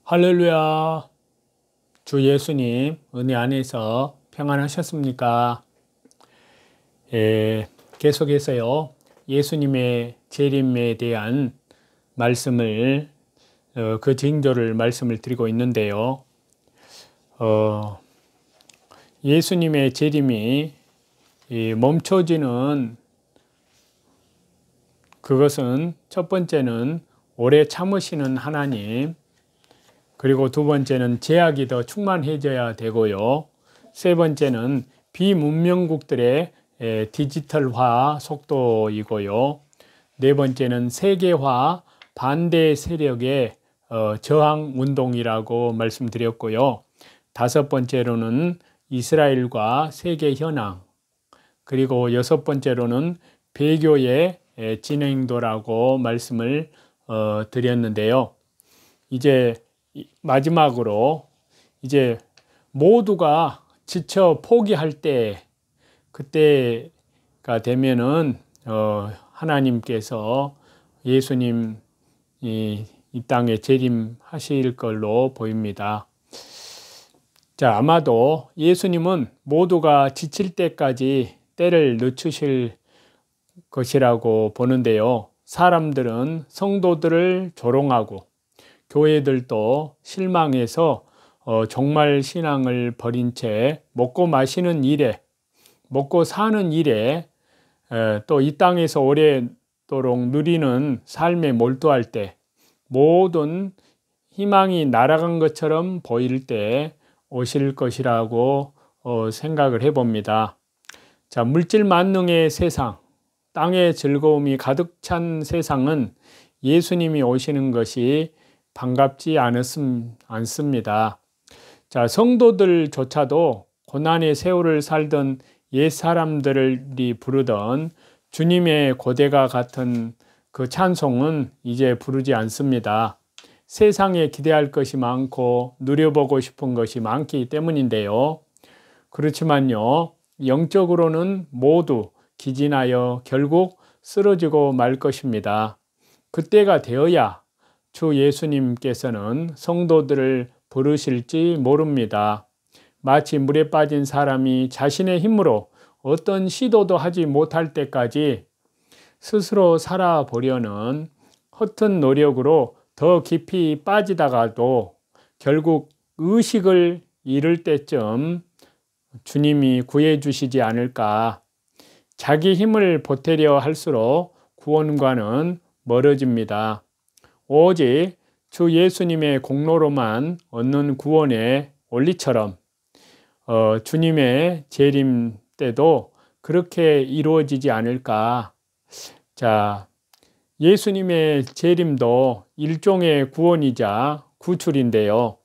할렐루야. 주 예수님 은혜 안에서 평안하셨습니까? 계속해서요. 예수님의 재림에 대한 말씀을 그 징조를 말씀을 드리고 있는데요. 예수님의 재림이 멈춰지는 그것은 첫 번째는 오래 참으시는 하나님, 그리고 두 번째는 제약이 더 충만해져야 되고요. 세 번째는 비문명국들의 디지털화 속도이고요. 네 번째는 세계화 반대 세력의 저항 운동이라고 말씀드렸고요. 다섯 번째로는 이스라엘과 세계 현황, 그리고 여섯 번째로는 배교의 진행도라고 말씀을 드렸는데요. 이제 마지막으로 이제 모두가 지쳐 포기할 때, 그때가 되면은 하나님께서 예수님 이 땅에 재림하실 걸로 보입니다. 자, 아마도 예수님은 모두가 지칠 때까지 때를 늦추실 것이라고 보는데요. 사람들은 성도들을 조롱하고 교회들도 실망해서 종말 신앙을 버린 채 먹고 마시는 일에, 먹고 사는 일에, 또 이 땅에서 오래도록 누리는 삶에 몰두할 때, 모든 희망이 날아간 것처럼 보일 때 오실 것이라고 생각을 해봅니다. 자, 물질 만능의 세상, 땅의 즐거움이 가득 찬 세상은 예수님이 오시는 것이 반갑지 않습니다. 자, 성도들조차도 고난의 세월을 살던 옛 사람들이 부르던 주님의 고대가 같은 그 찬송은 이제 부르지 않습니다. 세상에 기대할 것이 많고 누려보고 싶은 것이 많기 때문인데요. 그렇지만요, 영적으로는 모두 기진하여 결국 쓰러지고 말 것입니다. 그때가 되어야 주 예수님께서는 성도들을 부르실지 모릅니다. 마치 물에 빠진 사람이 자신의 힘으로 어떤 시도도 하지 못할 때까지 스스로 살아보려는 허튼 노력으로 더 깊이 빠지다가도 결국 의식을 잃을 때쯤 주님이 구해주시지 않을까. 자기 힘을 보태려 할수록 구원과는 멀어집니다. 오직 주 예수님의 공로로만 얻는 구원의 원리처럼 주님의 재림 때도 그렇게 이루어지지 않을까. 자, 예수님의 재림도 일종의 구원이자 구출인데요.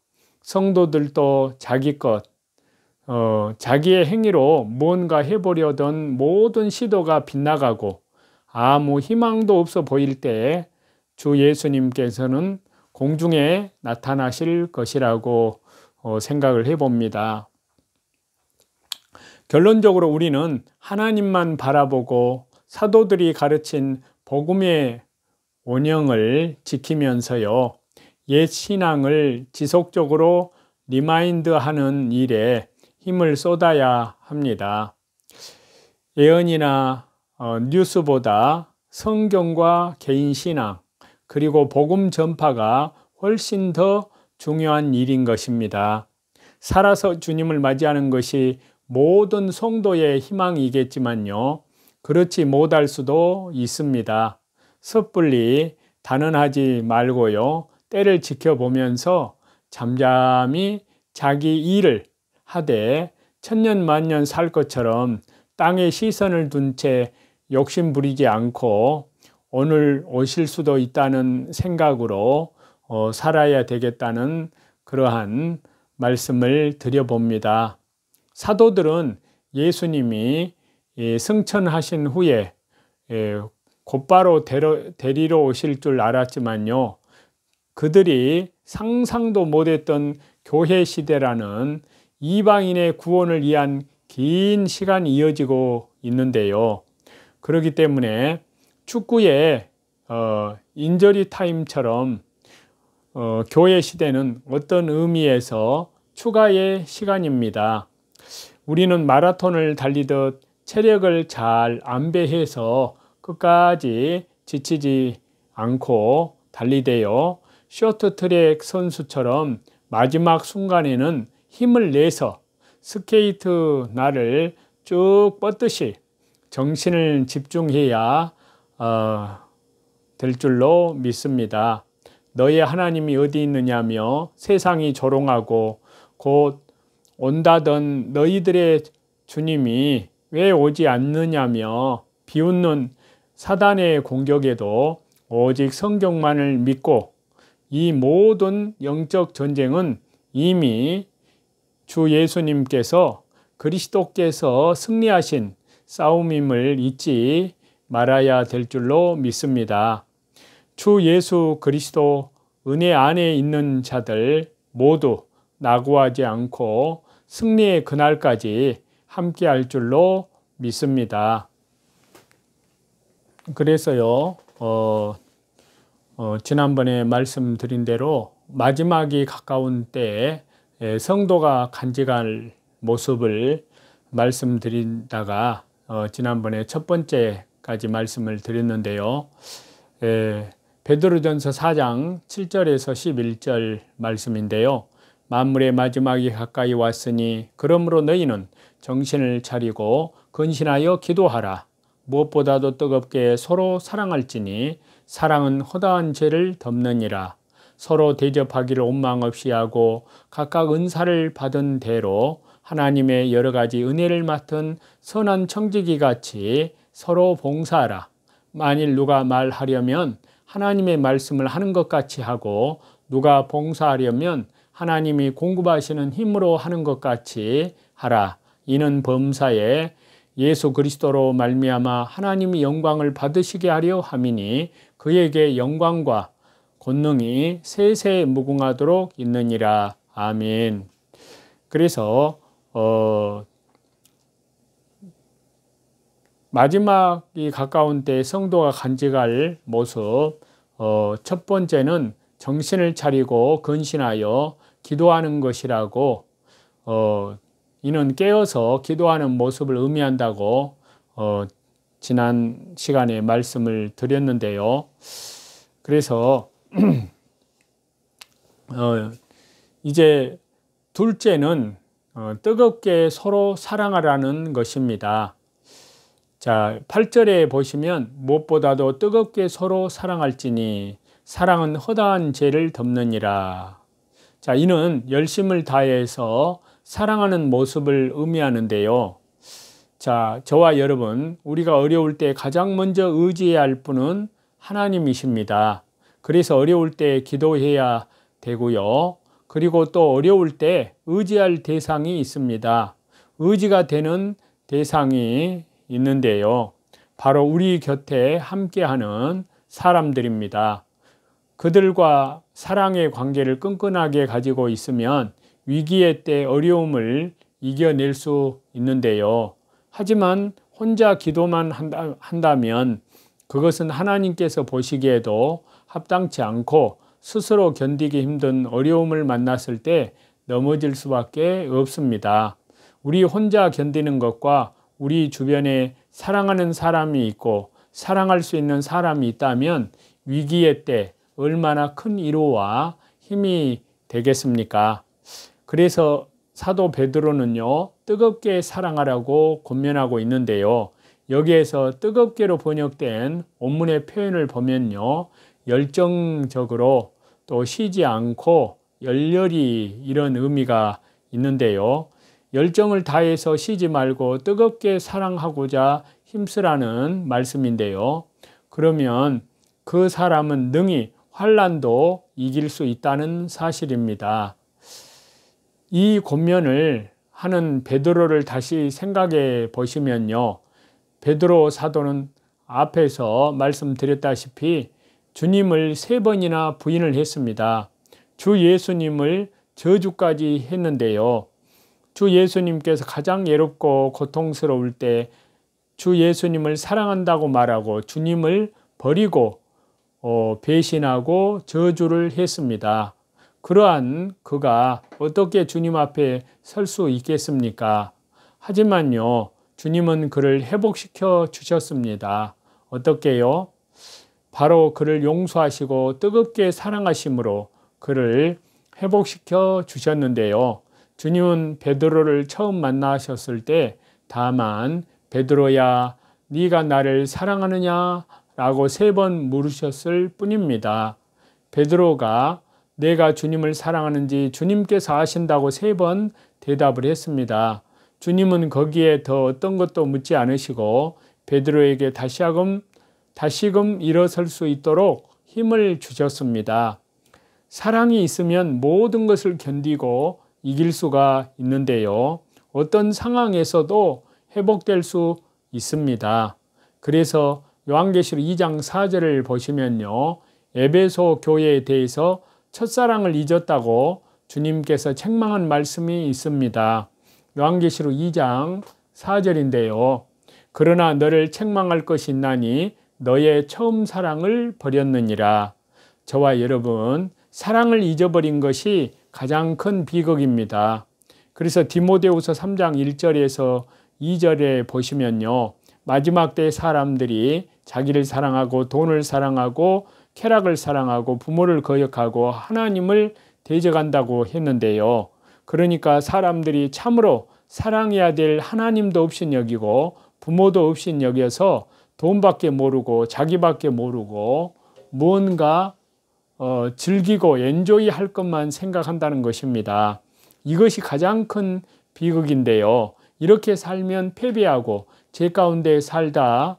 성도들도 자기 것, 자기의 행위로 무언가 해보려던 모든 시도가 빗나가고 아무 희망도 없어 보일 때 주 예수님께서는 공중에 나타나실 것이라고 생각을 해봅니다. 결론적으로 우리는 하나님만 바라보고 사도들이 가르친 복음의 원형을 지키면서요, 옛 신앙을 지속적으로 리마인드하는 일에 힘을 쏟아야 합니다. 예언이나 뉴스보다 성경과 개인 신앙, 그리고 복음 전파가 훨씬 더 중요한 일인 것입니다. 살아서 주님을 맞이하는 것이 모든 성도의 희망이겠지만요, 그렇지 못할 수도 있습니다. 섣불리 단언하지 말고요, 때를 지켜보면서 잠잠히 자기 일을 하되 천년만년 살 것처럼 땅에 시선을 둔 채 욕심 부리지 않고 오늘 오실 수도 있다는 생각으로 살아야 되겠다는 그러한 말씀을 드려봅니다. 사도들은 예수님이 승천하신 후에 곧바로 데리러 오실 줄 알았지만요, 그들이 상상도 못했던 교회 시대라는 이방인의 구원을 위한 긴 시간이 이어지고 있는데요. 그렇기 때문에 축구의 인저리 타임처럼 교회 시대는 어떤 의미에서 추가의 시간입니다. 우리는 마라톤을 달리듯 체력을 잘 안배해서 끝까지 지치지 않고 달리되어 쇼트트랙 선수처럼 마지막 순간에는 힘을 내서 스케이트 날을 쭉 뻗듯이 정신을 집중해야 될 줄로 믿습니다. 너의 하나님이 어디 있느냐며 세상이 조롱하고 곧 온다던 너희들의 주님이 왜 오지 않느냐며 비웃는 사단의 공격에도 오직 성경만을 믿고 이 모든 영적 전쟁은 이미 주 예수님께서 그리스도께서 승리하신 싸움임을 잊지 말아야 될 줄로 믿습니다. 주 예수 그리스도 은혜 안에 있는 자들 모두 낙오하지 않고 승리의 그날까지 함께 할 줄로 믿습니다. 그래서요, 지난번에 말씀드린 대로 마지막이 가까운 때에 성도가 간직할 모습을 말씀드린다가 지난번에 첫 번째까지 말씀을 드렸는데요. 베드로전서 4장 7절에서 11절 말씀인데요. 만물의 마지막이 가까이 왔으니 그러므로 너희는 정신을 차리고 근신하여 기도하라. 무엇보다도 뜨겁게 서로 사랑할지니 사랑은 허다한 죄를 덮느니라. 서로 대접하기를 원망 없이 하고 각각 은사를 받은 대로 하나님의 여러 가지 은혜를 맡은 선한 청지기 같이 서로 봉사하라. 만일 누가 말하려면 하나님의 말씀을 하는 것 같이 하고 누가 봉사하려면 하나님이 공급하시는 힘으로 하는 것 같이 하라. 이는 범사에 예수 그리스도로 말미암아 하나님이 영광을 받으시게 하려 함이니 그에게 영광과 권능이 세세 무궁하도록 있느니라. 아멘. 그래서 마지막이 가까운 때 성도가 간직할 모습, 첫 번째는 정신을 차리고 근신하여 기도하는 것이라고, 이는 깨어서 기도하는 모습을 의미한다고 지난 시간에 말씀을 드렸는데요. 그래서 이제 둘째는 뜨겁게 서로 사랑하라는 것입니다. 자, 8절에 보시면 무엇보다도 뜨겁게 서로 사랑할지니 사랑은 허다한 죄를 덮느니라. 자, 이는 열심을 다해서 사랑하는 모습을 의미하는데요. 자, 저와 여러분, 우리가 어려울 때 가장 먼저 의지해야 할 분은 하나님이십니다. 그래서 어려울 때 기도해야 되고요. 그리고 또 어려울 때 의지할 대상이 있습니다. 의지가 되는 대상이 있는데요. 바로 우리 곁에 함께하는 사람들입니다. 그들과 사랑의 관계를 끈끈하게 가지고 있으면 위기의 때 어려움을 이겨낼 수 있는데요. 하지만 혼자 기도만 한다면 그것은 하나님께서 보시기에도 합당치 않고 스스로 견디기 힘든 어려움을 만났을 때 넘어질 수밖에 없습니다. 우리 혼자 견디는 것과 우리 주변에 사랑하는 사람이 있고 사랑할 수 있는 사람이 있다면 위기의 때 얼마나 큰 위로와 힘이 되겠습니까? 그래서 사도 베드로는요, 뜨겁게 사랑하라고 권면하고 있는데요. 여기에서 뜨겁게로 번역된 원문의 표현을 보면요, 열정적으로 또 쉬지 않고 열렬히 이런 의미가 있는데요. 열정을 다해서 쉬지 말고 뜨겁게 사랑하고자 힘쓰라는 말씀인데요. 그러면 그 사람은 능히 환난도 이길 수 있다는 사실입니다. 이 권면을 하는 베드로를 다시 생각해 보시면요. 베드로 사도는 앞에서 말씀드렸다시피 주님을 3번이나 부인을 했습니다. 주 예수님을 저주까지 했는데요. 주 예수님께서 가장 외롭고 고통스러울 때 주 예수님을 사랑한다고 말하고 주님을 버리고 배신하고 저주를 했습니다. 그러한 그가 어떻게 주님 앞에 설 수 있겠습니까? 하지만요, 주님은 그를 회복시켜 주셨습니다. 어떻게요? 바로 그를 용서하시고 뜨겁게 사랑하심으로 그를 회복시켜 주셨는데요. 주님은 베드로를 처음 만나셨을 때 다만 베드로야 네가 나를 사랑하느냐? 라고 3번 물으셨을 뿐입니다. 베드로가 내가 주님을 사랑하는지 주님께서 아신다고 3번 대답을 했습니다. 주님은 거기에 더 어떤 것도 묻지 않으시고 베드로에게 다시금 일어설 수 있도록 힘을 주셨습니다. 사랑이 있으면 모든 것을 견디고 이길 수가 있는데요. 어떤 상황에서도 회복될 수 있습니다. 그래서 요한계시록 2장 4절을 보시면요. 에베소 교회에 대해서 첫사랑을 잊었다고 주님께서 책망한 말씀이 있습니다. 요한계시록 2장 4절인데요. 그러나 너를 책망할 것이 있나니 너의 처음 사랑을 버렸느니라. 저와 여러분, 사랑을 잊어버린 것이 가장 큰 비극입니다. 그래서 디모데후서 3장 1절에서 2절에 보시면요. 마지막 때 사람들이 자기를 사랑하고 돈을 사랑하고 쾌락을 사랑하고 부모를 거역하고 하나님을 대적한다고 했는데요. 그러니까 사람들이 참으로 사랑해야 될 하나님도 없인 여기고 부모도 없인 여기서 돈밖에 모르고 자기밖에 모르고 무언가 즐기고 엔조이 할 것만 생각한다는 것입니다. 이것이 가장 큰 비극인데요. 이렇게 살면 패배하고 죄 가운데 살다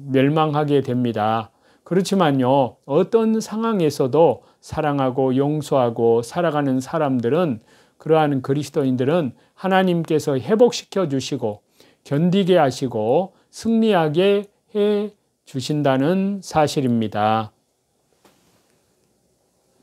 멸망하게 됩니다. 그렇지만요, 어떤 상황에서도 사랑하고 용서하고 살아가는 사람들은, 그러한 그리스도인들은 하나님께서 회복시켜 주시고 견디게 하시고 승리하게 해 주신다는 사실입니다.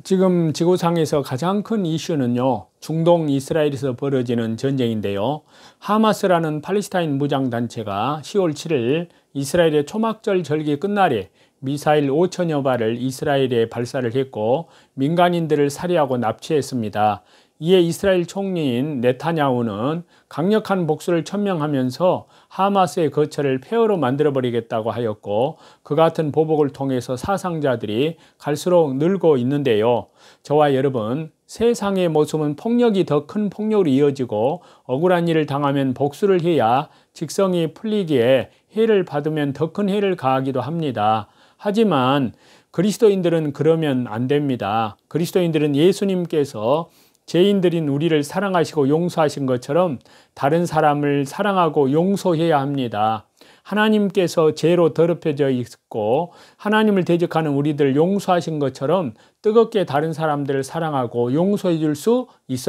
지금 지구상에서 가장 큰 이슈는요, 중동 이스라엘에서 벌어지는 전쟁인데요. 하마스라는 팔레스타인 무장단체가 10월 7일 이스라엘의 초막절 절기 끝날에 미사일 5천여 발을 이스라엘에 발사를 했고 민간인들을 살해하고 납치했습니다. 이에 이스라엘 총리인 네타냐후는 강력한 복수를 천명하면서 하마스의 거처를 폐허로 만들어버리겠다고 하였고, 그 같은 보복을 통해서 사상자들이 갈수록 늘고 있는데요. 저와 여러분, 세상의 모습은 폭력이 더 큰 폭력으로 이어지고 억울한 일을 당하면 복수를 해야 직성이 풀리기에 해를 받으면 더 큰 해를 가하기도 합니다. 하지만 그리스도인들은 그러면 안 됩니다. 그리스도인들은 예수님께서 죄인들인 우리를 사랑하시고 용서하신 것처럼 다른 사람을 사랑하고 용서해야 합니다. 하나님께서 죄로 더럽혀져 있고 하나님을 대적하는 우리들을 용서하신 것처럼 뜨겁게 다른 사람들을 사랑하고 용서해 줄 수 있어야